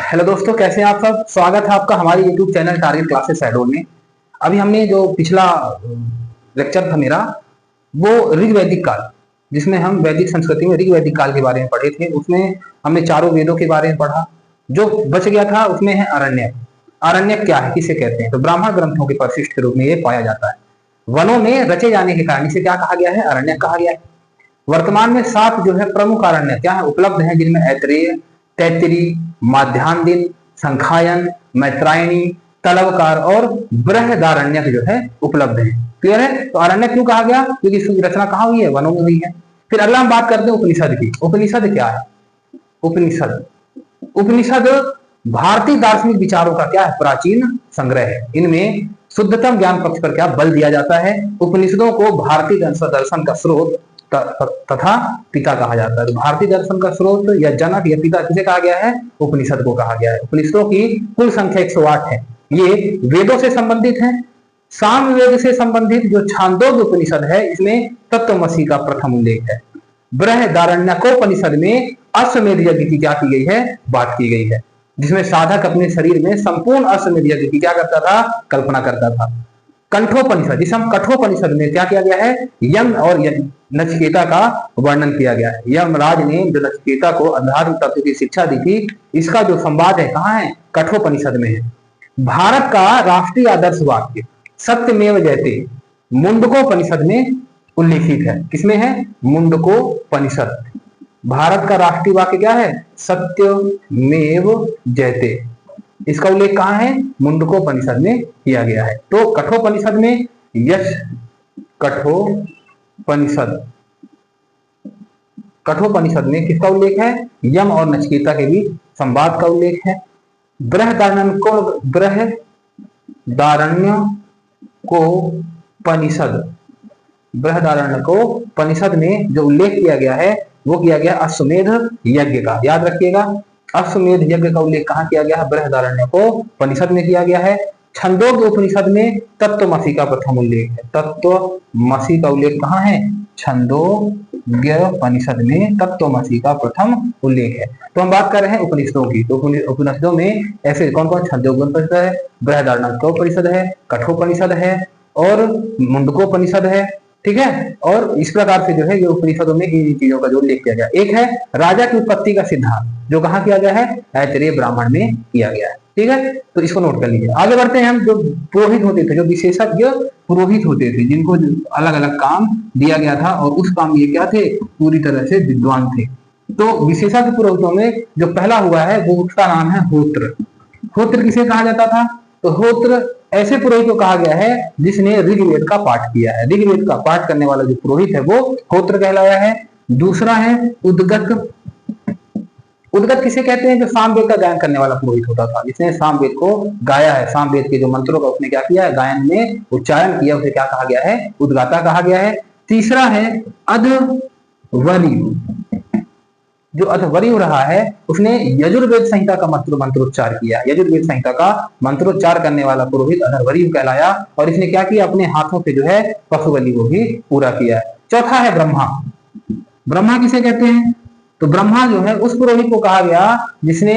Hello दोस्तों, कैसे हैं आप सब। स्वागत है आपका हमारे YouTube चैनल टारगेट क्लासेस शैडोल में। अभी हमने जो पिछला लेक्चर था मेरा, वो ऋग वैदिक काल, जिसमें हम वैदिक संस्कृति में ऋग वैदिक काल के बारे में पढ़े थे। उसमें हमने चारों वेदों के बारे में पढ़ा। जो बच गया था उसमें है अरण्यक। अरण्यक क्या है, किसे कहते हैं, तो ब्राह्मण ग्रंथों के परिशिष्ट के रूप में ये पाया जाता है। वनों में रचे जाने के कारण इसे क्या कहा गया है, अरण्यक कहा गया है। वर्तमान में 7 जो है प्रमुख अरण्य क्या है उपलब्ध हैं, जिनमें ऐत्रेय, तैत्तिरी, माध्यान्दिन, संखायन, मैत्रायणी, तलवकार और बृहदारण्यक जो है उपलब्ध है। क्लियर है। तो अरण्य क्यों कहा गया, क्योंकि इसकी रचना कहाँ हुई है, वनों में हुई है। फिर अगला हम बात करते हैं उपनिषद की। उपनिषद क्या है, उपनिषद उपनिषद भारतीय दार्शनिक विचारों का क्या है, प्राचीन संग्रह है। इनमें शुद्धतम ज्ञान पक्ष पर क्या बल दिया जाता है। उपनिषदों को भारतीय दर्शन का स्रोत तथा पिता कहा जाता है। तो भारतीय दर्शन का स्रोत या जनक या पिता किसे कहा गया है, उपनिषद को कहा गया है। उपनिषदों की कुल संख्या 108 है। ये वेदों से संबंधित है। सामवेद से संबंधित जो छांदोग्य उपनिषद है, इसमें तत्वमसी का प्रथम उल्लेख है। बृहदारण्यकोपनिषद में अश्वमेध यज्ञ की क्या की गई है, बात की गई है, जिसमें साधक अपने शरीर में संपूर्ण अश्वमेध यज्ञ की क्या करता था, कल्पना करता था। कंठोपनिषद, जिसे हम कठोपनिषद में क्या किया गया है, यम और नचिकेता का वर्णन किया गया है। यमराज ने जो नचिकेता को अध्यात्म तत्व की शिक्षा दी थी, इसका जो संवाद है कहाँ है, कठोपनिषद में है। भारत का राष्ट्रीय आदर्श वाक्य सत्यमेव जयते मुंडकोपनिषद में उल्लिखित है। किसमें है, मुंडकोपनिषद। भारत का राष्ट्रीय वाक्य क्या है, सत्यमेव जयते। इसका उल्लेख कहाँ है, मुंडकोपनिषद में किया गया है। तो कठोपनिषद में यश कठोपनिषद में किसका उल्लेख है, यम और नचिकेता के बीच संवाद का उल्लेख है। बृहदारण्यकोपनिषद में जो उल्लेख किया गया है वो किया गया अश्वमेध यज्ञ का। याद रखिएगा, अश्वमेध यज्ञ का उल्लेख कहाँ किया गया है, बृहदारण्यकोपनिषद में किया गया है। छंदोग्य उपनिषद में तत्वमसी का प्रथम उल्लेख है। तत्वमसी का उल्लेख कहाँ है, छंदोग्योपनिषद में तत्वमसी का प्रथम उल्लेख है। तो हम बात कर रहे हैं उपनिषदों की। तो उपनिषदों में ऐसे कौन कौन, छंदोग्योपनिषद है, बृहदारण्यकोपनिषद है, कठोपनिषद है और मुंडकोपनिषद है। ठीक है। और इस प्रकार से जो है ये उपनिषदों में इन चीजों का जो उल्लेख किया गया। एक है राजा की उत्पत्ति का सिद्धांत, जो कहाँ किया गया है, ऐतरेय ब्राह्मण में किया गया है। ठीक है, तो इसको नोट कर लीजिए। आगे बढ़ते हैं हम। जो पुरोहित होते थे, जो विशेषज्ञ पुरोहित होते थे, जिनको अलग अलग काम दिया गया था और उस काम ये क्या थे, पूरी तरह से विद्वान थे। तो विशेषज्ञ पुरोहितों में जो पहला हुआ है वो उसका नाम है होत्र। होत्र किसे कहा जाता था, तो होत्र ऐसे पुरोहित को कहा गया है जिसने ऋग्वेद का पाठ किया है। ऋग्वेद का पाठ करने वाला जो पुरोहित है वो होत्र कहलाया है। दूसरा है उद्गत। उद्गत किसे कहते हैं, जो सामवेद का गायन करने वाला पुरोहित होता था, जिसने सामवेद को गाया है। सामवेद के जो मंत्रों का उसने क्या किया है, गायन में उच्चारण किया, उसे क्या कहा गया है, उद्गाता कहा गया है। तीसरा है अध्वर्यु। जो अध्वर्यु रहा है उसने यजुर्वेद संहिता का मंत्रोच्चार किया। यजुर्वेद संहिता का मंत्रोच्चार करने वाला पुरोहित अध्वर्यु कहलाया। और इसने क्या किया, अपने हाथों से जो है पशुबलि को भी पूरा किया। चौथा है ब्रह्मा। ब्रह्मा किसे कहते हैं, तो ब्रह्मा जो है उस पुरोहित को कहा गया जिसने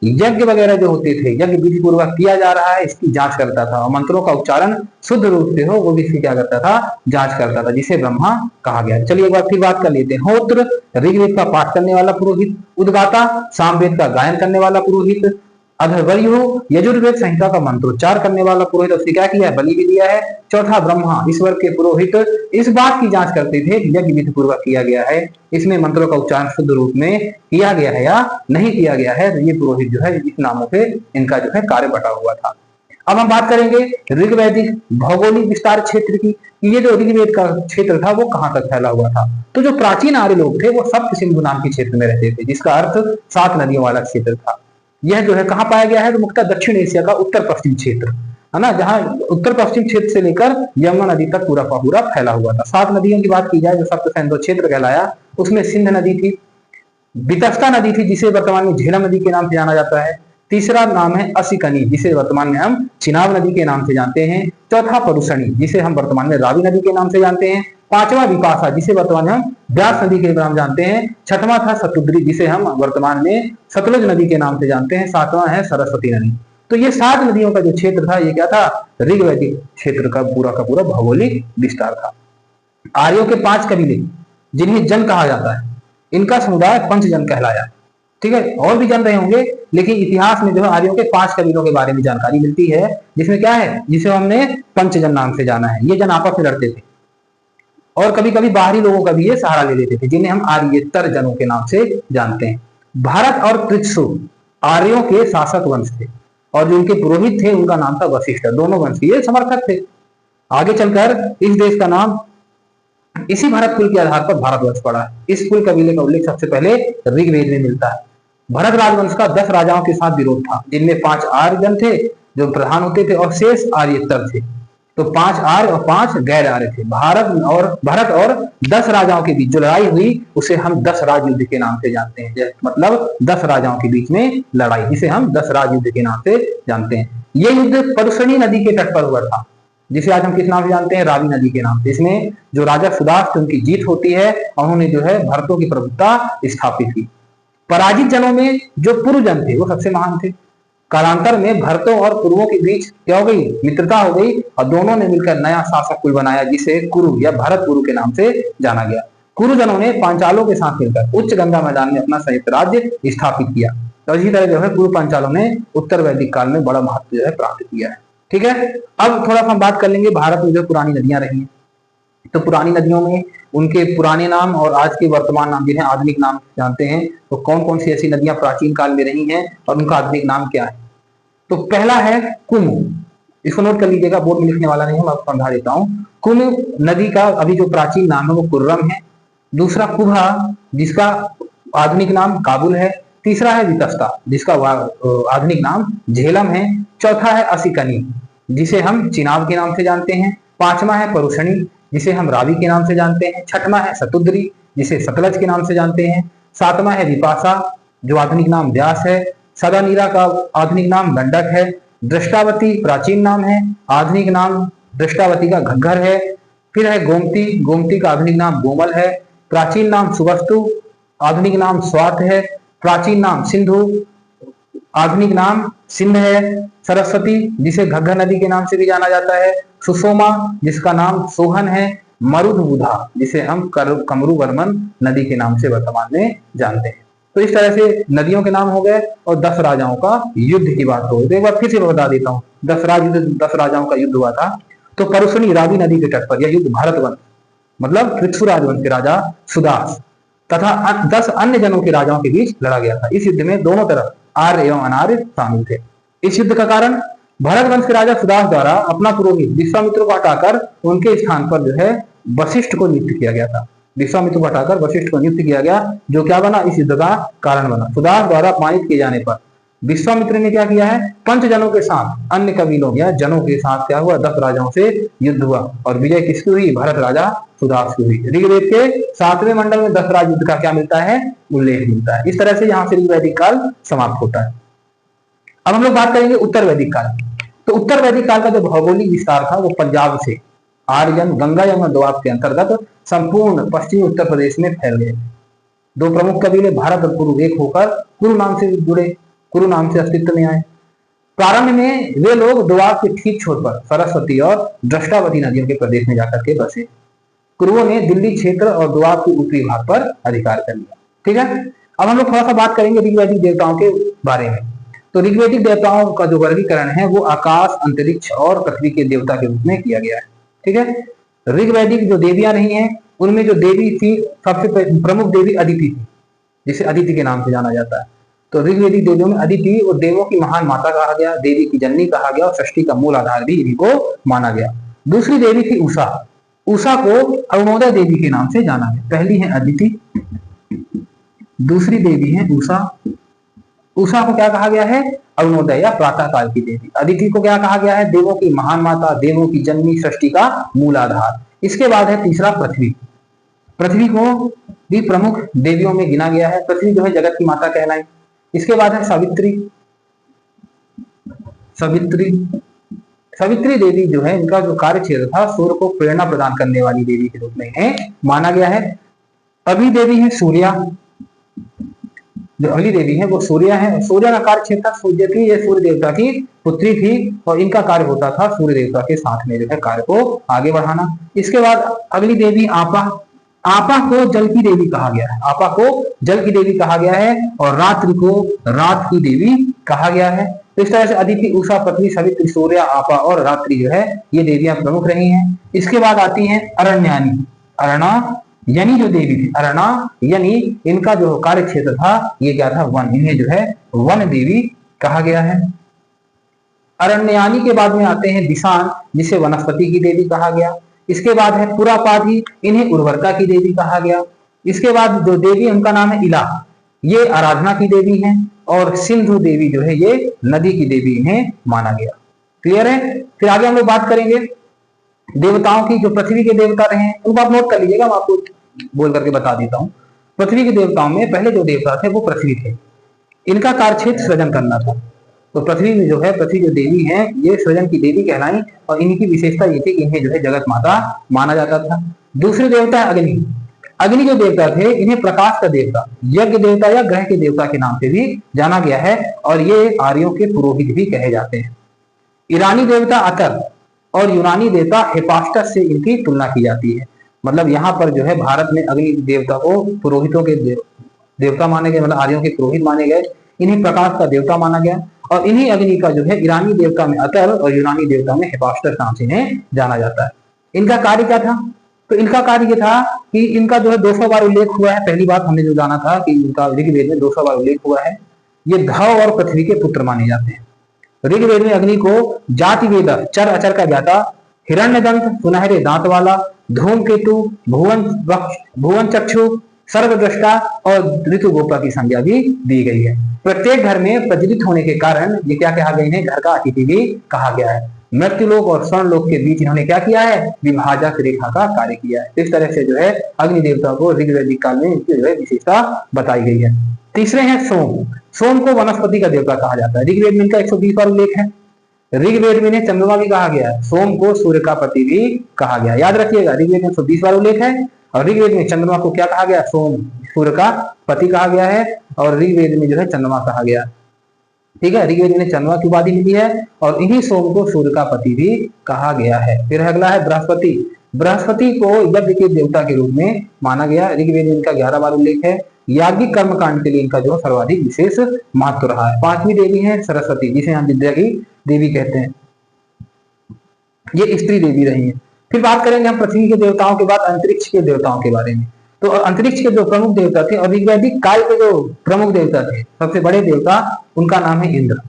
यज्ञ वगैरह जो होते थे, यज्ञ विधि पूर्वक किया जा रहा है इसकी जांच करता था, और मंत्रों का उच्चारण शुद्ध रूप से हो वो भी इसकी क्या करता था, जांच करता था, जिसे ब्रह्मा कहा गया। चलिए एक बार फिर बात कर लेते हैं। होत्र ऋग्वेद का पाठ करने वाला पुरोहित, उद्गाता सामवेद का गायन करने वाला पुरोहित, अध्वर्यु यजुर्वेद संहिता का मंत्रोच्चार करने वाला पुरोहित, उसने क्या किया है, बलि भी दिया है। चौथा ब्रह्मा, ईश्वर के पुरोहित इस बात की जांच करते थे कि यज्ञ विधि पूर्वक किया गया है, इसमें मंत्रों का उच्चारण शुद्ध रूप में किया गया है या नहीं किया गया है। तो ये पुरोहित जो है इस नामों से इनका जो है कार्य बटा हुआ था। अब हम बात करेंगे ऋग्वैदिक भौगोलिक विस्तार क्षेत्र की। ये जो ऋग्वेद का क्षेत्र था वो कहां तक फैला हुआ था, तो जो प्राचीन आर्य लोग थे वो सप्त सिंधु नाम के क्षेत्र में रहते थे, जिसका अर्थ 7 नदियों वाला क्षेत्र था। यह जो है कहाँ पाया गया है, तो मुख्यतः दक्षिण एशिया का उत्तर पश्चिम क्षेत्र है ना, जहां उत्तर पश्चिम क्षेत्र से लेकर यमुना नदी तक पूरा का पूरा फैला हुआ था। 7 नदियों की बात की जाए जो सप्त सिंधु क्षेत्र कहलाया, उसमें सिंध नदी थी, वितस्ता नदी थी जिसे वर्तमान में झेलम नदी के नाम से जाना जाता है। तीसरा नाम है असिकनी, जिसे वर्तमान में हम चिनाब नदी के नाम से जानते हैं। चौथा परुषणी, जिसे हम वर्तमान में रावी नदी के नाम से जानते हैं। पांचवा विपाशा जिसे वर्तमान में हम व्यास नदी के नाम जानते हैं। छठवां था शतुद्री जिसे हम वर्तमान में सतलुज नदी के नाम से जानते हैं। सातवां है सरस्वती नदी। तो ये 7 नदियों का जो क्षेत्र था ये क्या था, ऋग्वैदिक क्षेत्र का पूरा भौगोलिक विस्तार था। आर्यों के 5 कबीले जिन्हें जन कहा जाता है, इनका समुदाय पंचजन कहलाया। ठीक है, और भी जन रहे होंगे, लेकिन इतिहास में जो है आर्यों के 5 कबीलों के बारे में जानकारी मिलती है, जिसमें क्या है, जिसे हमने पंचजन नाम से जाना है। ये जन आपस में लड़ते थे और कभी कभी बाहरी लोगों का भी ये सहारा ले लेते थे, जिन्हें हम आर्येतर जनों के नाम से जानते हैं। भारत और पृथ्वी आर्यों के शासक वंश थे और जो उनके पुरोहित थे उनका नाम था वशिष्ठ। दोनों वंश के समर्थक थे। आगे चलकर इस देश का नाम इसी भरत कुल के आधार पर भारतवर्ष पड़ा है। इस कुल कबीले का उल्लेख सबसे पहले ऋग्वेद में मिलता है। भरत राजवंश का 10 राजाओं के साथ विरोध था, जिनमें 5 आर्य जन थे जो प्रधान होते थे और शेष आर्येतर थे। तो 5 आर्य और 5 गैर आर्य थे। भरत और 10 राजाओं के बीच जो लड़ाई हुई उसे हम 10 राज युद्ध के नाम से जानते हैं। मतलब 10 राजाओं के बीच में लड़ाई, जिसे हम 10 राज युद्ध के नाम से जानते हैं। ये युद्ध परुषणी नदी के तट पर हुआ था, जिसे आज हम किस नाम से जानते हैं, रावी नदी के नाम से। इसमें जो राजा सुदास थे उनकी जीत होती है और उन्होंने जो है भरतों की प्रभुता स्थापित की। पराजित जनों में जो पूर्व जन थे वो सबसे महान थे। कालांतर में भरतों और कुरुओं के बीच क्या हो गई, मित्रता हो गई और दोनों ने मिलकर नया शासक कुल बनाया, जिसे कुरु या भरत कुरु के नाम से जाना गया। कुरु जनों ने पांचालों के साथ मिलकर उच्च गंगा मैदान में अपना संयुक्त राज्य स्थापित किया। तो इसी तरह जो है कुरु पांचालों ने उत्तर वैदिक काल में बड़ा महत्व जो है प्राप्त किया है। ठीक है, अब थोड़ा सा हम बात कर लेंगे भारत में जो पुरानी नदियां रही हैं। तो पुरानी नदियों में उनके पुराने नाम और आज के वर्तमान नाम, जिन्हें आधुनिक नाम जानते हैं, तो कौन कौन सी ऐसी नदियां प्राचीन काल में रही हैं और उनका आधुनिक नाम क्या है। तो पहला है कुमु। इसको नोट कर लीजिएगा, बोर्ड में लिखने वाला नहीं है, मैं आपको समझा देता हूँ। कुमु नदी का अभी जो प्राचीन नाम है वो कुर्रम है। दूसरा कुभा, जिसका आधुनिक नाम काबुल है। तीसरा है वितस्ता, जिसका आधुनिक नाम झेलम है। चौथा है असिकनी, जिसे हम चिनाब के नाम से जानते हैं। पांचवा है परुषणी, जिसे हम रावी के नाम से जानते हैं। छठवां है शतुद्री, जिसे सतलज के नाम से जानते हैं। सातवां है विपाशा, जो आधुनिक नाम व्यास है। सदानीरा का आधुनिक नाम गंडक है। दृष्टावती प्राचीन नाम है, आधुनिक नाम दृष्टावती का घग्गर है। फिर है गोमती, गोमती का आधुनिक नाम गोमल है। प्राचीन नाम सुवस्तु, आधुनिक नाम स्वात है। प्राचीन नाम सिंधु, आधुनिक नाम सिंध है। सरस्वती, जिसे घग्गर नदी के नाम से भी जाना जाता है। सुषोमा, जिसका नाम सोहन है। मरुधबुधा, जिसे हम कमरुवर्मन नदी के नाम से वर्तमान में जानते हैं। तो इस तरह से नदियों के नाम हो गए और 10 राजाओं का युद्ध की बात हो गई। एक बार फिर से बता देता हूँ, 10 राजाओं का युद्ध हुआ था। तो परुषणी रावी नदी के तट पर यह युद्ध भारतवंश मतलब पृथ्वी राजवंश के राजा सुदास तथा 10 अन्य जनों के राजाओं के बीच लड़ा गया था। इस युद्ध में दोनों तरफ आर्य एवं अनार्य शामिल थे। इस युद्ध का कारण भरत वंश के राजा सुदास द्वारा अपना पुरोहित विश्वामित्र को हटाकर उनके स्थान पर जो है वशिष्ठ को नियुक्त किया गया था। विश्वामित्र को हटाकर वशिष्ठ को नियुक्त किया गया, जो क्या बना, इस युद्ध का कारण बना। सुदास द्वारा अपमानित किए जाने पर विश्वामित्र ने क्या किया है, पंच जनों के साथ अन्य कबीलों या जनों के साथ क्या हुआ, 10 राजाओं से युद्ध हुआ और विजय किसकी हुई, भरत राजा सुदास की हुई। ऋग्वेद के 7वें मंडल में 10 राज युद्ध का क्या मिलता है, उल्लेख मिलता है। इस तरह से यहाँ से ऋग्वैदिक काल समाप्त होता है। अब हम लोग बात करेंगे उत्तर वैदिक काल। तो उत्तर वैदिक काल का जो भौगोलिक विस्तार था वो पंजाब से आर्यन गंगा यमुना दोआब के अंतर्गत संपूर्ण पश्चिमी उत्तर प्रदेश में फैल गए। 2 प्रमुख कबीले भारत और कुरु एक होकर कुरु नाम से जुड़े, कुरु नाम से अस्तित्व में आए। प्रारंभ में वे लोग दोआब के ठीक छोर पर सरस्वती और दृष्टावती नदियों के प्रदेश में जाकर के बसे। कुरुओं ने दिल्ली क्षेत्र और दोआब के उत्तरी भाग पर अधिकार कर लिया। ठीक है, अब हम लोग थोड़ा सा बात करेंगे ऋग्वैदिक देवताओं के बारे में। तो ऋग्वैदिक देवताओं का जो वर्गीकरण है वो आकाश, अंतरिक्ष और पृथ्वी के देवता के रूप में किया गया है। ठीक है, ऋग्वैदिक जो देवियां नहीं है उनमें जो देवी थी, सबसे प्रमुख देवी अदिति थी, जिसे अदिति के नाम से जाना जाता है। तो ऋग्वैदिक देवियों में अदिति और देवों की महान माता कहा गया, देवी की जननी कहा गया और सृष्टि का मूल आधार भी इन्हीं को माना गया। दूसरी देवी थी उषा। उषा को अरुणोदय देवी के नाम से जाना गया। पहली है अदिति, दूसरी देवी है उषा। उषा को क्या कहा गया है, अरुणोदय या प्रातः काल की देवी। अदिति को क्या कहा गया है, देवों की महान माता, देवों की जननी, सृष्टि का मूल आधार। इसके बाद है तीसरा पृथ्वी। पृथ्वी को भी प्रमुख देवियों में गिना गया है। पृथ्वी जो है जगत की माता कहलाई। इसके बाद है सावित्री। सावित्री देवी जो है, इनका जो कार्य क्षेत्र था सूर्य को प्रेरणा प्रदान करने वाली देवी के रूप में इन्हें माना गया है। अगली देवी है सूर्या। जो अगली देवी है वो सूर्या है। सूर्य का कार्य क्षेत्र था सूर्य की, ये सूर्य देवता की पुत्री थी और इनका कार्य होता था सूर्य देवता के साथ में जो है कार्य को आगे बढ़ाना। इसके बाद अगली देवी आपा। आपा को जल की देवी कहा गया है। आपा को जल की देवी कहा गया है और रात्रि को रात की देवी कहा गया है। तो इस तरह से अदिति, उषा, पृथ्वी, सावित्री, सूर्य, आपा और रात्रि जो है ये देवियां प्रमुख रही हैं। इसके बाद आती हैं अरण्यानी। अरणा यानी जो देवी थी, अरणा यानी इनका जो कार्य क्षेत्र था ये क्या था, वन। इन्हें जो है वन देवी कहा गया है। अरण्यानी के बाद में आते हैं दिशान, जिसे वनस्पति की देवी कहा गया। इसके बाद है पुरापाधी, इन्हें उर्वरता की देवी कहा गया। इसके बाद जो देवी उनका नाम है इला, ये आराधना की देवी है। और सिंधु देवी जो है ये नदी की देवी इन्हें माना गया। क्लियर है। फिर आगे हम लोग बात करेंगे देवताओं की। जो पृथ्वी के देवता रहे हैं उनको आप नोट कर लीजिएगा, मैं आपको बोल करके बता देता हूँ। पृथ्वी के देवताओं में पहले जो देवता थे वो पृथ्वी थे। इनका कार्यक्षेत्र सृजन करना था। तो पृथ्वी में जो है, पृथ्वी जो देवी है ये सृजन की देवी कहलाई और इनकी विशेषता ये थी कि इन्हें जो है जगत माता माना जाता था। दूसरे देवता अग्नि। अग्नि जो देवता थे इन्हें प्रकाश का देवता, यज्ञ देवता या ग्रह के देवता के नाम से भी जाना गया है और ये आर्यों के पुरोहित भी कहे जाते हैं। ईरानी देवता अतर और यूनानी देवता हेफास्टस से इनकी तुलना की जाती है। मतलब यहाँ पर जो है भारत में अग्नि देवता को पुरोहितों के देवता माने गए, मतलब आर्यों के पुरोहित माने गए। इन्हें प्रकाश का देवता माना गया और इन्हीं अग्नि का जो है ईरानी देवता में अतर और यूनानी देवता में हेफास्टस नाम से इन्हें जाना जाता है। इनका कार्य क्या था? तो इनका कार्य ये था कि इनका जो है 200 बार उल्लेख हुआ है। पहली बात हमने जो जाना था कि इनका ऋग्वेद में 200 बार उल्लेख हुआ है। ये धव और पृथ्वी के पुत्र माने जाते हैं। ऋग्वेद में अग्नि को जाति वेद, चर अचर का ज्ञाता, हिरण्यदंत, सुनहरे दांत वाला, धूमकेतु, भुवन चक्षु, सर्वद्रष्टा और ऋतु गोपा की संज्ञा भी दी गई है। प्रत्येक घर में प्रज्वलित होने के कारण ये क्या कहा गया है, घर का अतिथि भी कहा गया है। मृत्युलोक और स्वर्णलोक के बीच इन्होंने क्या किया है, विभाजक रेखा का कार्य किया है। इस तरह से जो है अग्नि देवता को ऋग्वैदिक काल में इनकी जो है विशेषता बताई गई है। तीसरे हैं सोम। सोम को वनस्पति का देवता कहा जाता है। ऋग्वेद में इनका 120 बार उल्लेख है। ऋग्वेद में इन्हें चंद्रमा भी कहा गया है। सोम को सूर्य का पति भी कहा गया। याद रखिएगा, ऋग्वेद में 120 बार उल्लेख है और ऋग्वेद में चंद्रमा को क्या कहा गया, सोम, सूर्य का पति कहा गया है और ऋग्वेद में जो है चंद्रमा कहा गया। ठीक है, ऋग्वेद में चंद्रमा की उपाधि मिली है और इन्हीं सोम को सूर्य का पति भी कहा गया है। फिर अगला है बृहस्पति। बृहस्पति को यज्ञ के देवता के रूप में माना गया। ऋग्वेद में इनका 11 बार उल्लेख है। याज्ञिक कर्मकांड के लिए इनका जो सर्वाधिक विशेष महत्व रहा है। पांचवी देवी है सरस्वती, जिसे हम विद्या की देवी कहते हैं। ये स्त्री देवी रही है। फिर बात करेंगे हम पृथ्वी के देवताओं के बाद अंतरिक्ष के देवताओं के बारे में। तो अंतरिक्ष के जो प्रमुख देवता थे और ऋग्वैदिक काल के जो प्रमुख देवता थे, सबसे बड़े देवता, उनका नाम है इंद्र।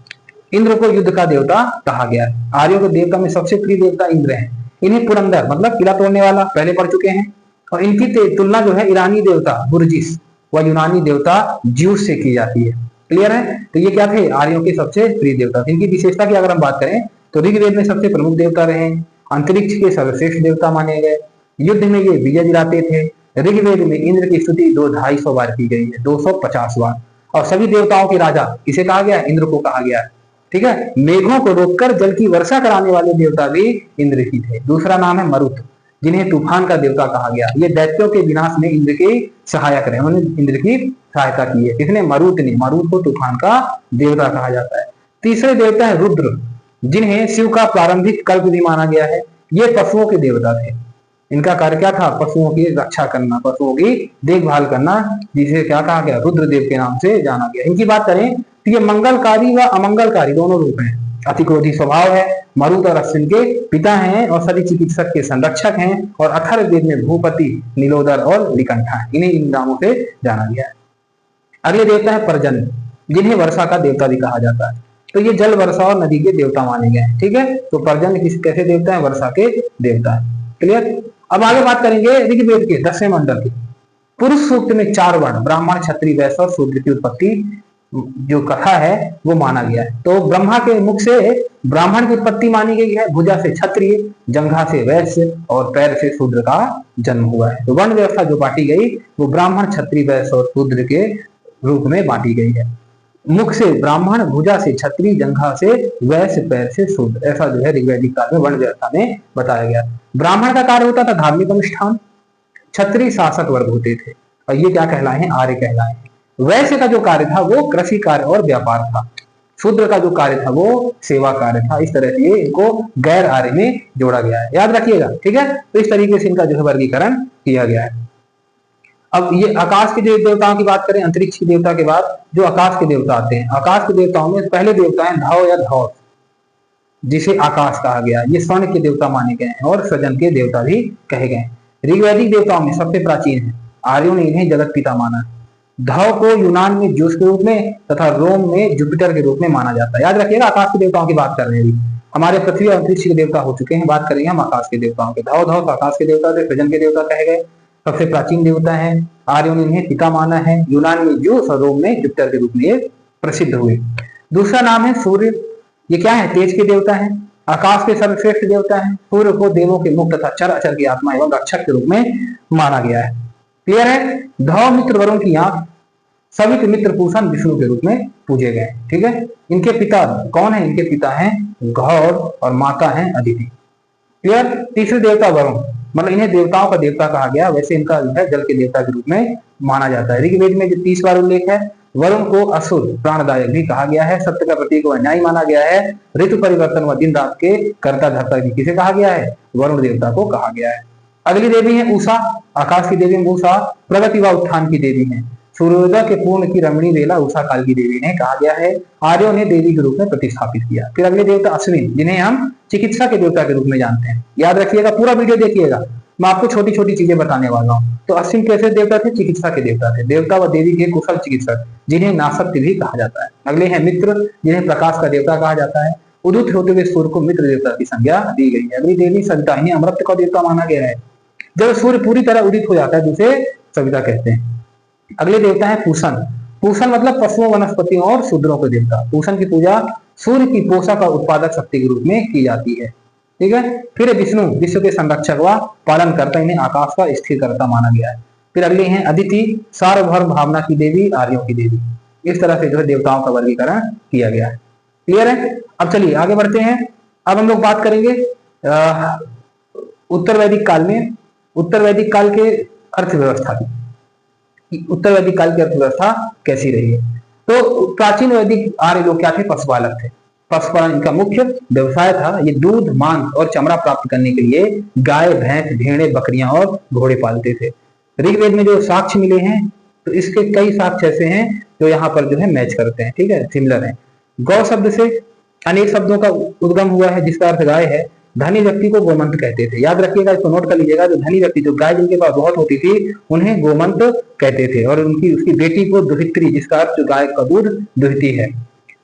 इंद्र को युद्ध का देवता कहा गया है। आर्यों के देवता में सबसे प्रिय देवता इंद्र है। इन्हें पुरंदर मतलब किला तोड़ने वाला पहले पढ़ चुके हैं और इनकी तुलना जो है ईरानी देवता बुर्जिस व यूनानी देवता ज्यूस से की जाती है। क्लियर है। तो ये क्या थे, आर्यों के सबसे प्रिय देवता। इनकी विशेषता की अगर हम बात करें तो ऋग्वेद में सबसे प्रमुख देवता रहे, अंतरिक्ष के सर्वश्रेष्ठ देवता माने गए, युद्ध में ये विजय दिलाते थे। ऋग्वेद में इंद्र की स्तुति 250 बार की गई है, 250 बार। और सभी देवताओं के राजा किसे कहा गया, इंद्र को कहा गया है। ठीक है। मेघों को रोककर जल की वर्षा कराने वाले देवता भी इंद्र ही थे। दूसरा नाम है मरुत, जिन्हें तूफान का देवता कहा गया। ये दैत्यों के विनाश में इंद्र के सहायक रहे, उन्होंने इंद्र की सहायता की है। किसने, मरुत ने। मरुत को तूफान का देवता कहा जाता है। तीसरे देवता है रुद्र, जिन्हें शिव का प्रारंभिक कल्प भी माना गया है। ये पशुओं के देवता थे। इनका कार्य क्या था, पशुओं की रक्षा करना, पशुओं की देखभाल करना, जिसे क्या कहा गया, रुद्रदेव के नाम से जाना गया। इनकी बात करें तो ये मंगलकारी व अमंगलकारी दोनों रूप हैं। अति क्रोधी स्वभाव है। मरुत और अश्विन के पिता हैं और सभी चिकित्सक के संरक्षक हैं और अथर्ववेद में भूपति, नीलोदर और निकंठा, इन्हें इन नामों से जाना गया है। अगले देवता है पर्जन्य, जिन्हें वर्षा का देवता भी कहा जाता है। तो ये जल, वर्षा और नदी के देवता माने गए हैं। ठीक है। तो पर्जन्य कैसे देवता है, वर्षा के देवता है। क्लियर। अब आगे बात करेंगे ऋग्वेद के 10वें मंडल की। पुरुष सूक्त में 4 वर्ण ब्राह्मण, क्षत्रिय, वैश्य और शूद्र की उत्पत्ति जो कथा है वो माना गया है। तो ब्रह्मा के मुख से ब्राह्मण की उत्पत्ति मानी गई है, भुजा से क्षत्रिय, जंघा से वैश्य और पैर से शूद्र का जन्म हुआ है। तो वर्ण व्यवस्था जो बांटी गई वो ब्राह्मण, क्षत्रिय, वैश्य और शूद्र के रूप में बांटी गई है। मुख से ब्राह्मण, भुजा से क्षत्रिय, जंघा से वैश्य, पैर से शूद्र। ऐसा जो है ऋग्वैदिक काल में वर्ण व्यवस्था में बताया गया। ब्राह्मण का कार्य होता था धार्मिक अनुष्ठान, क्षत्रिय शासक वर्ग होते थे और ये क्या कहलाए हैं, आर्य कहलाए हैं। वैश्य का जो कार्य था वो कृषि कार्य और व्यापार था। शूद्र का जो कार्य था वो सेवा कार्य था। इस तरह से इनको गैर आर्य में जोड़ा गया है, याद रखिएगा, ठीक है। तो इस तरीके से इनका जो है वर्गीकरण किया गया है। अब ये आकाश के देवताओं की बात करें, अंतरिक्ष के देवता के बाद जो आकाश के देवता आते हैं, आकाश के देवताओं में पहले देवता है धव या धौत, जिसे आकाश कहा गया। ये स्वर्ण के देवता माने गए हैं और सृजन के देवता भी कहे गए। ऋग्वैदिक देवताओं में सबसे प्राचीन है, आर्यों ने इन्हें जगत पिता माना है। धव को यूनान में ज्यूस के रूप में तथा रोम में जुपिटर के रूप में माना जाता है। याद रखिएगा, आकाश के देवताओं की बात कर रहे हैं। हमारे पृथ्वी और अंतरिक्ष के देवता हो चुके हैं, बात करेंगे हम आकाश के देवताओं के। धव आकाश के देवता थे, सृजन के देवता कहे गए, सबसे प्राचीन देवता है। आर्यों ने इन्हें पिता माना है। यूनान में ज्यूस और रोम में जुपिटर के रूप में ये प्रसिद्ध हुए। दूसरा नाम है सूर्य। ये क्या है, तेज के देवता है, आकाश के सर्वश्रेष्ठ देवता है। सूर्य को देवों के मुख तथा चर अचर की आत्मा एवं रक्षक के रूप में माना गया है। क्लियर है। धव मित्र वरुण की आंख, सवित मित्र पूषण विष्णु के रूप में पूजे गए, ठीक है। इनके पिता कौन है, इनके पिता हैं गौर और माता हैं अदिति। क्लियर। तीसरे देवता वरुण, मतलब इन्हें देवताओं का देवता कहा गया, वैसे इनका जो है जल के देवता के रूप में माना जाता है। ऋग्वेद में जो 30 बार उल्लेख है, वरुण को असुर प्राणदायक भी कहा गया है, सत्य का प्रतीक व न्याय माना गया है, ऋतु परिवर्तन व दिन रात के कर्ता धर्ता भी किसे कहा गया है, वरुण देवता को कहा गया है। अगली देवी है उषा, आकाश की देवी उषा प्रगति व उत्थान की देवी है। सूर्योदय के पूर्ण की रमणी वेला उषा काल की देवी ने कहा गया है। आर्यों ने देवी के रूप में प्रतिस्थापित किया। फिर अगले देवता अश्विन, जिन्हें हम चिकित्सा के देवता के रूप में जानते हैं। याद रखिएगा, पूरा वीडियो देखिएगा, मैं आपको छोटी छोटी चीजें बताने वाला हूँ। तो अश्विन कैसे देवता थे, चिकित्सा के देवता थे, देवता व देवी के कुशल चिकित्सक, जिन्हें नासक्ति भी कहा जाता है। अगले हैं मित्र, जिन्हें प्रकाश का देवता कहा जाता है। उदित होते हुए सूर्य को मित्र देवता की संज्ञा दी गई है। अगली देवी सविता, इन्हें अमृत का देवता माना गया है। जब सूर्य पूरी तरह उदित हो जाता है तो उसे सविता कहते हैं। अगले देवता है पूषण। पूषण मतलब पशुओं, वनस्पतियों और शूद्रों के देवता। पूषण की पूजा सूर्य की पोषक और उत्पादक शक्ति के रूप में की जाती है, ठीक है। फिर विष्णु, विश्व के संरक्षक व पालन करता, इन्हें आकाश का स्थिर करता माना गया है। फिर अगले हैं अदिति, सार्वभौम भावना की देवी, आर्यों की देवी। इस तरह से जो है देवताओं का वर्गीकरण किया गया है। क्लियर है। अब चलिए आगे बढ़ते हैं। अब हम लोग बात करेंगे उत्तर वैदिक काल में, उत्तर वैदिक काल के अर्थव्यवस्था की, उत्तर वैदिक काल की अर्थव्यवस्था कैसी रही है। तो प्राचीन वैदिक आर्य लोग क्या थे, पशुपालक थे। पशुपालन इनका मुख्य व्यवसाय था। ये दूध, मांस और चमड़ा प्राप्त करने के लिए गाय, भैंस, भेड़े, बकरियां और घोड़े पालते थे। ऋग्वेद में जो साक्ष्य मिले हैं, तो इसके कई साक्ष्य ऐसे हैं जो यहाँ पर जो है मैच करते हैं, ठीक है, सिमिलर है। गौ शब्द से अनेक शब्दों का उद्गम हुआ है, जिसका अर्थ गाय है। धनी व्यक्ति को गोमंत कहते थे। याद रखिएगा, इसको नोट कर लीजिएगा। जो धनी व्यक्ति, जो गाय जिनके पास बहुत होती थी, उन्हें गोमंत कहते थे। और उनकी उसकी बेटी को दुहित्री, जिसका अर्थ जो गाय का दूध दुहती है।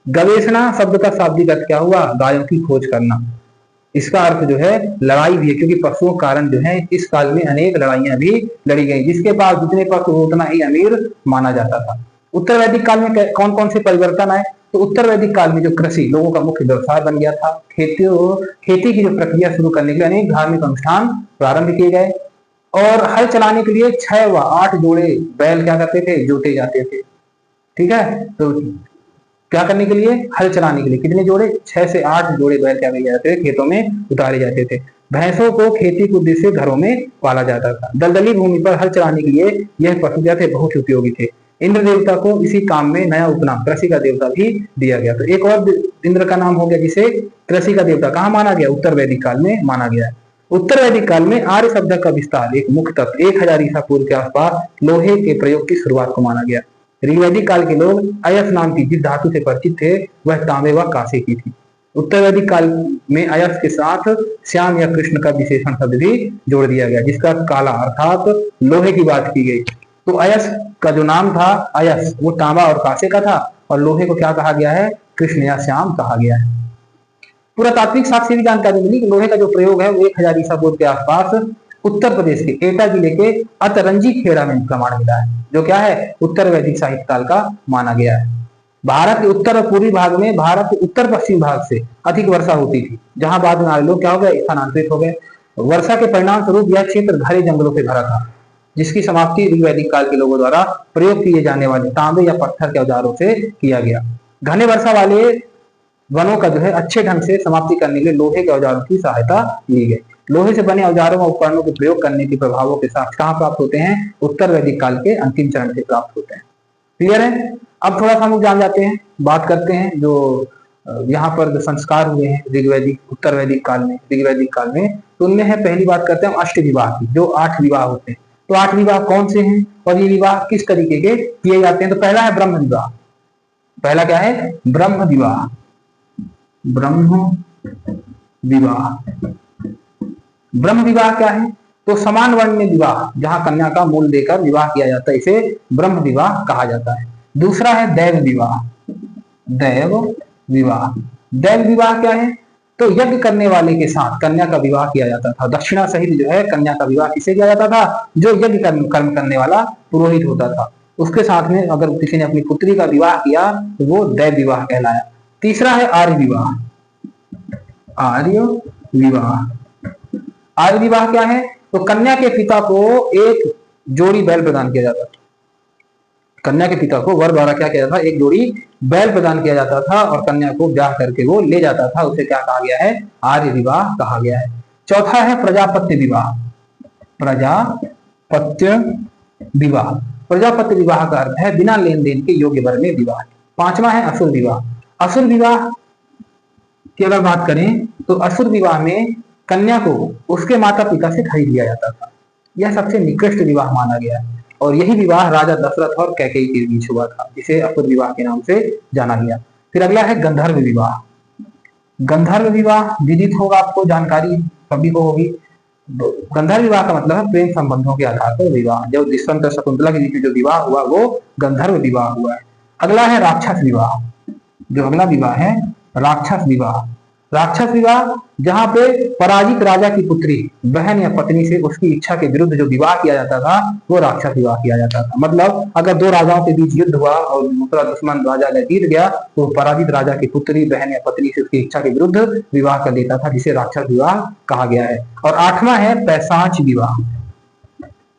गवेषणा शब्द का शाब्दिक अर्थ क्या हुआ, गायों की खोज करना। इसका अर्थ जो है लड़ाई भी है, क्योंकि पशुओं के कारण जो है इस काल में अनेक लड़ाइयां भी लड़ी गई। जिसके पास जितने पशु उतना ही अमीर माना जाता था। उत्तर वैदिक काल में कौन कौन से परिवर्तन आए, तो उत्तर वैदिक काल में जो कृषि लोगों का मुख्य व्यवसाय बन गया था। खेती की जो प्रक्रिया शुरू करने के लिए अनेक धार्मिक अनुष्ठान प्रारंभ किए गए। और हल चलाने के लिए 6 व 8 जोड़े बैल क्या करते थे, जोते जाते थे, ठीक है। तो क्या करने के लिए, हल चलाने के लिए कितने जोड़े, 6 से 8 जोड़े बैल क्या किए जाते थे, खेतों में उतारे जाते थे। भैंसों को खेती के उद्देश्य से घरों में पाला जाता था। दलदली भूमि पर हल चलाने के लिए यह पशु क्या थे, बहुत उपयोगी थे। इंद्र देवता को इसी काम में नया उपनाम कृषि का देवता भी दिया गया। तो एक और इंद्र का नाम हो गया, जिसे कृषि का देवता कहाँ माना गया, उत्तर वैदिक काल में माना गया। उत्तर वैदिक काल में आर्य शब्द का विस्तार एक मुख्य तत्व 1000 ईसा पूर्व के आसपास लोहे के प्रयोग की शुरुआत को माना गया। ऋग्वैदिक काल के लोग अयस नाम की जिस धातु से परिचित थे, वह तांबे व कांसे की थी। उत्तर वैदिक काल में अयस के साथ श्याम या कृष्ण का विशेषण शब्द भी जोड़ दिया गया, जिसका काला अर्थात लोहे की बात की गई। तो अयस का जो नाम था अयस, वो तांबा और कांसे का था, और लोहे को क्या कहा गया है, कृष्ण या श्याम कहा गया है। पूरा तात्विक साक्ष्य भी जानकारी मिली कि लोहे का जो प्रयोग है वो 1000 ईसा पूर्व के आसपास उत्तर प्रदेश के एटा जिले के अतरंजी खेड़ा में प्रमाण मिला है, जो क्या है, उत्तर वैदिक साहित्य काल का माना गया है। भारत के उत्तर और पूर्वी भाग में, भारत के उत्तर पश्चिम भाग से अधिक वर्षा होती थी, जहां बाद में लोग क्या हो गए, स्थानांतरित हो गए। वर्षा के परिणाम स्वरूप यह क्षेत्र घने जंगलों से भरा था। जिसकी समाप्ति ऋग वैदिक काल के लोगों द्वारा प्रयोग किए जाने वाले तांबे या पत्थर के औजारों से किया गया। घने वर्षा वाले वनों का जो है अच्छे ढंग से समाप्ति करने के लिए लोहे के औजारों की सहायता ली गई। लोहे से बने औजारों और उपकरणों के प्रयोग करने के प्रभावों के साथ कहाँ प्राप्त होते हैं? उत्तर वैदिक काल के अंतिम चरण से प्राप्त होते हैं। क्लियर है? अब थोड़ा सा हम लोग जान जाते हैं, बात करते हैं जो यहाँ पर जो संस्कार हुए हैं ऋग्वैदिक उत्तर वैदिक काल में, ऋग्वैदिक काल में, तो उनमें है पहली बात करते हैं अष्ट विवाह की, जो 8 विवाह होते हैं। तो 8 विवाह कौन से हैं और ये विवाह किस तरीके के किए जाते हैं? तो पहला है ब्रह्म विवाह। पहला क्या है? ब्रह्म विवाह। ब्रह्म विवाह। ब्रह्म विवाह क्या है? तो समान वर्ण में विवाह, जहां कन्या का मूल देकर विवाह किया जाता है, इसे ब्रह्म विवाह कहा जाता है। दूसरा है दैव विवाह। दैव विवाह। दैव विवाह क्या है? तो यज्ञ करने वाले के साथ कन्या का विवाह किया जाता था। दक्षिणा सहित जो है कन्या का विवाह किसे किया जाता था? जो यज्ञ कर्म करने वाला पुरोहित होता था, उसके साथ में अगर किसी ने अपनी पुत्री का विवाह किया तो वो दैव विवाह कहलाया। तीसरा है आर्य विवाह। आर्य विवाह। आर्य विवाह क्या है? तो कन्या के पिता को एक जोड़ी बैल प्रदान किया जाता था। कन्या के पिता को वर द्वारा क्या किया जाता था? एक जोड़ी बैल प्रदान किया जाता था और कन्या को ब्याह करके वो ले जाता था। उसे क्या कहा गया है? आर्य विवाह कहा गया है। चौथा है प्रजापत्य विवाह। प्रजापत्य विवाह। प्रजापत्य विवाह का अर्थ है बिना लेन देन के योग्य वर में विवाह। पांचवा है असुर विवाह। असुर विवाह की अगर बात करें तो असुर विवाह में कन्या को उसके माता पिता से खरीद लिया जाता था। यह सबसे निकृष्ट विवाह माना गया है और यही विवाह राजा दशरथ और कैकेयी के बीच हुआ था, जिसे असुर विवाह के नाम से जाना गया। फिर अगला है गंधर्व विवाह। गंधर्व विवाह विदित होगा, आपको जानकारी सभी को होगी। गंधर्व विवाह का मतलब है प्रेम संबंधों के आधार पर विवाह। जो दुष्यंत और शकुंतला के बीच में जो विवाह हुआ वो गंधर्व विवाह हुआ है। अगला है राक्षस विवाह। जो अगला विवाह है राक्षस विवाह। राक्षस विवाह जहां पे पराजित राजा की पुत्री, बहन या पत्नी से उसकी इच्छा के विरुद्ध जो विवाह किया जाता था वो राक्षस विवाह किया जाता था। मतलब अगर दो राजाओं के बीच युद्ध हुआ और दूसरा दुश्मन राजा जीत गया तो पराजित राजा की पुत्री, बहन या पत्नी से उसकी इच्छा के विरुद्ध विवाह कर देता था, जिसे राक्षस विवाह कहा गया है। और 8वां है पैशाच विवाह।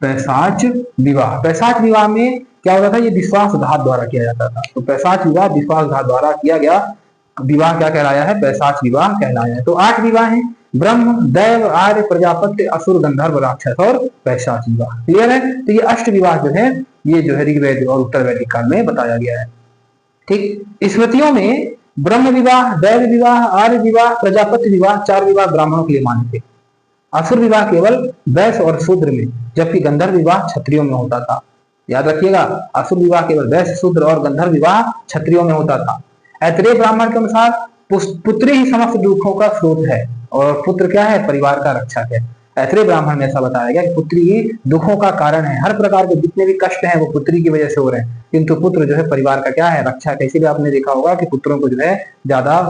पैशाच विवाह। पैशाच विवाह में क्या होता था? ये विश्वासघात द्वारा किया जाता था। तो पैशाच विवाह विश्वासघात द्वारा किया गया विवाह क्या कहलाया है? पैशाच विवाह कहलाया है। तो 8 विवाह हैं, ब्रह्म, दैव, आर्य, प्रजापत्य, असुर, गंधर्व, राक्षस और पैशाच विवाह। क्लियर है? तो ये अष्ट विवाह जो है ये जो है ऋग्वेद और उत्तर वैदिक काल में बताया गया है। ठीक। स्मृतियों में ब्रह्म विवाह, दैव विवाह, आर्य विवाह, प्रजापत्य विवाह 4 विवाह ब्राह्मणों के लिए माने थे। असुर विवाह केवल वैश्य और शूद्र में, जबकि गंधर्व विवाह क्षत्रियों में होता था। याद रखिएगा, असुर विवाह केवल वैश्य, शूद्र और गंधर्व विवाह क्षत्रियों में होता था। ऐतरेय ब्राह्मण के अनुसार पुत्री ही समस्त दुखों का स्रोत है और पुत्र क्या है? परिवार का रक्षक है। ऐतरेय ब्राह्मण में ऐसा बताया गया कि पुत्री ही दुखों का कारण है। हर प्रकार के जितने भी कष्ट हैं वो पुत्री की वजह से हो रहे हैं, किंतु पुत्र जो है परिवार का क्या है? रक्षक है। इसीलिए आपने देखा होगा कि पुत्रों को जो है ज्यादा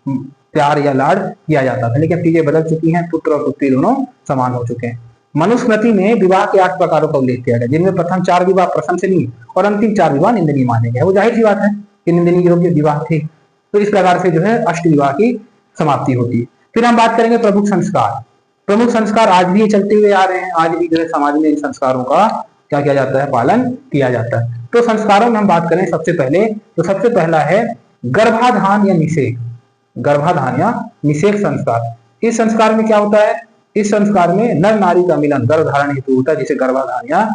प्यार या लाड किया जाता था। लेकिन चीजें बदल चुकी हैं, पुत्र और पुत्री दोनों समान हो चुके हैं। मनुस्मृति में विवाह के 8 प्रकारों का उल्लेख किया गया, जिनमें प्रथम 4 विवाह प्रशंसनीय और अंतिम 4 विवाह निंदनीय माने गए। वो जाहिर सी बात है कि निंदनीय योग्य विवाह थे। तो इस प्रकार से जो है अष्ट विवाह की समाप्ति होती है। फिर हम बात करेंगे प्रमुख संस्कार। प्रमुख संस्कार आज भी चलते हुए आ रहे हैं। आज भी जो है समाज में इन संस्कारों का क्या किया जाता है? पालन किया जाता है। तो संस्कारों में हम बात करें सबसे पहले, तो सबसे पहला है गर्भाधान या निषेक। गर्भाधान या निषेक संस्कार। इस संस्कार में क्या होता है? इस संस्कार में नर नारी का मिलन गर्भ धारण हेतु होता है, जिसे गर्भाधान या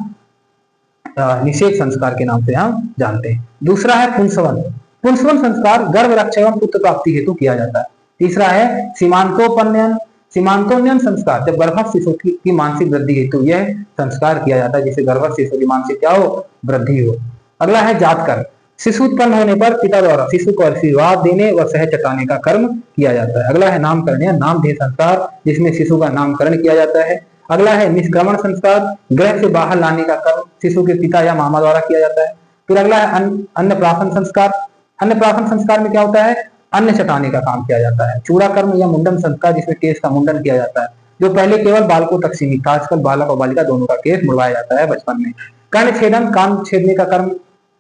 निषेक संस्कार के नाम से हम जानते हैं। दूसरा है पुंसवन। पुंसवन संस्कार गर्भ रक्षा एवं पुत्र प्राप्ति हेतु किया जाता है। तीसरा है सीमांतोपनयन। सीमांतोन्नयन संस्कार, जब गर्भस्थ शिशु की मानसिक वृद्धि हेतु यह संस्कार किया जाता है, जिससे गर्भस्थ शिशु की मानसिक क्या हो? वृद्धि हो। अगला है जातकर। शिशु उत्पन्न होने पर पिता द्वारा शिशु को आशीर्वाद देने व शहद चटाने का कर्म किया जाता है। अगला है नामकरण या नामधेय संस्कार, जिसमें शिशु का नामकरण किया जाता है। अगला है निष्क्रमण संस्कार, गृह से बाहर लाने का कर्म शिशु के पिता या मामा द्वारा किया जाता है। फिर अगला है अन्नप्राशन संस्कार। अन्नप्राशन संस्कार में क्या होता है? अन्न चटाने का काम किया जाता है। चूड़ा कर्म या मुंडन संस्कार, जिसमें केश का मुंडन किया जाता है, जो पहले केवल बालकों तक सीमित था, आजकल बालक और बालिका दोनों का केश मुड़वाया जाता है बचपन में। कर्ण छेदन, कान छेदने का कर्म,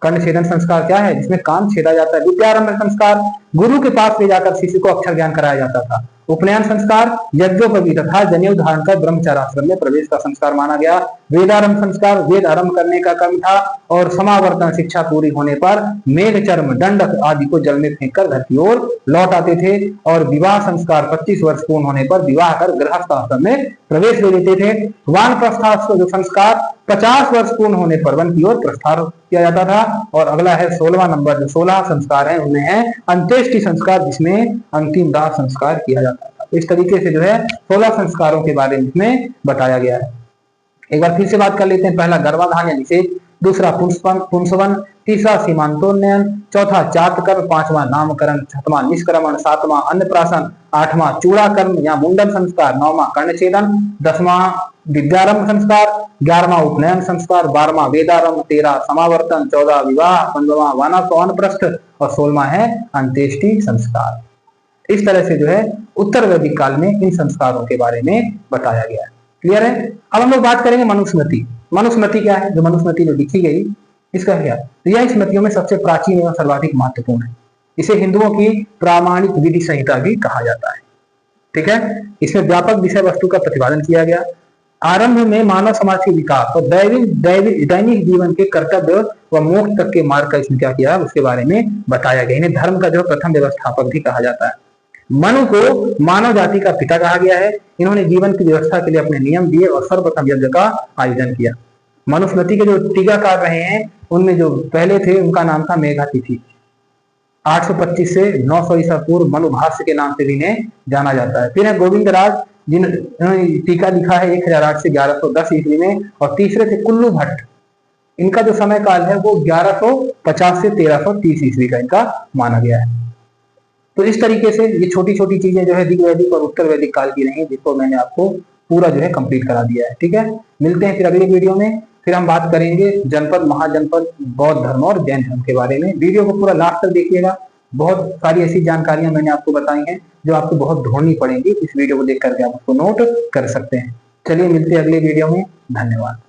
कर्ण छेदन संस्कार क्या है? जिसमें कान छेदा जाता है। विद्यारंभ संस्कार, गुरु के पास ले जाकर शिशु को अक्षर ज्ञान कराया जाता था। उपनयन संस्कार यज्ञोपवीत तथा जनेऊ धारण कर ब्रह्मचर्य आश्रम में प्रवेश का संस्कार माना गया। वेदारंभ संस्कार वेद आरंभ करने का क्रम था और समावर्तन शिक्षा पूरी होने पर मेघ चर्म दंड आदि को जल में फेंक कर घर की ओर लौट आते थे। और विवाह संस्कार 25 वर्ष पूर्ण होने पर विवाह कर गृहस्थ आश्रम में प्रवेश ले लेते थे। वानप्रस्थ जो संस्कार 50 वर्ष पूर्ण होने पर वन की ओर प्रस्थान किया जाता था। और अगला है 16वां नंबर, जो 16 संस्कार है उनमें है अंत्येष्टि संस्कार, जिसमें अंतिम दाह संस्कार किया जाता था। इस तरीके से जो है 16 संस्कारों के बारे में बताया गया है। एक बार फिर से बात कर लेते हैं। पहला गर्भाधान यानी से, दूसरा पुंसवन, तीसरा सीमांतोन्नयन, चौथा जातकर्म, पांचवा नामकरण, छठवां निष्क्रमण, सातवां अन्नप्राशन, आठवां चूड़ाकर्म या मुंडन संस्कार, नौवां कर्णछेदन, 10वां विद्यारंभ संस्कार, 11वां उपनयन संस्कार, 12वां वेदारंभ, 13 समावर्तन, 14 विवाह, 15वां वानप्रस्थ और 16वां है अंत्येष्टि संस्कार। इस तरह से जो है उत्तर वैदिक काल में इन संस्कारों के बारे में बताया गया है। क्लियर है। अब हम लोग बात करेंगे मनुस्मृति। मनुस्मृति क्या है? जो मनुस्मृति जो लिखी गई इसका क्या, तो यह स्मृतियों में सबसे प्राचीन एवं सर्वाधिक महत्वपूर्ण है। इसे हिंदुओं की प्रामाणिक विधि संहिता भी कहा जाता है। ठीक है। इसमें व्यापक विषय वस्तु का प्रतिपादन किया गया। आरंभ में मानव समाज के विकास और दैनिक जीवन के कर्तव्य व मोक्ष तक के मार्ग का इसमें क्या किया उसके बारे में बताया गया। इन्हें धर्म का जो प्रथम व्यवस्थापक भी कहा जाता है। मनु को मानव जाति का पिता कहा गया है। इन्होंने जीवन की व्यवस्था के लिए अपने नियम दिए और सर्वप्रथम यज्ञ का आयोजन किया। मनुस्मृति के जो टीकाकार रहे हैं उनमें जो पहले थे उनका नाम था मेघातिथि। 825 से 900 ईसा पूर्व मनुभाष्य के नाम से भी इन्हें जाना जाता है। फिर है गोविंद राज, जिन्होंने टीका लिखा है 1008 से 1110 ईस्वी में। और तीसरे थे कुल्लू भट्ट, इनका जो समय काल है वो 1150 से 1330 ईस्वी का इनका माना गया है। तो इस तरीके से ये छोटी छोटी चीजें जो है ऋग वैदिक और उत्तर वैदिक काल की रही, जिसको मैंने आपको पूरा जो है कंप्लीट करा दिया है। ठीक है। मिलते हैं फिर अगले वीडियो में। फिर हम बात करेंगे जनपद, महाजनपद, बौद्ध धर्म और जैन धर्म के बारे में। वीडियो को पूरा लास्ट तक देखिएगा। बहुत सारी ऐसी जानकारियां मैंने आपको बताई हैं जो आपको बहुत ढूंढनी पड़ेगी। इस वीडियो को देख करके आप उसको नोट कर सकते हैं। चलिए मिलते हैं अगले वीडियो में। धन्यवाद।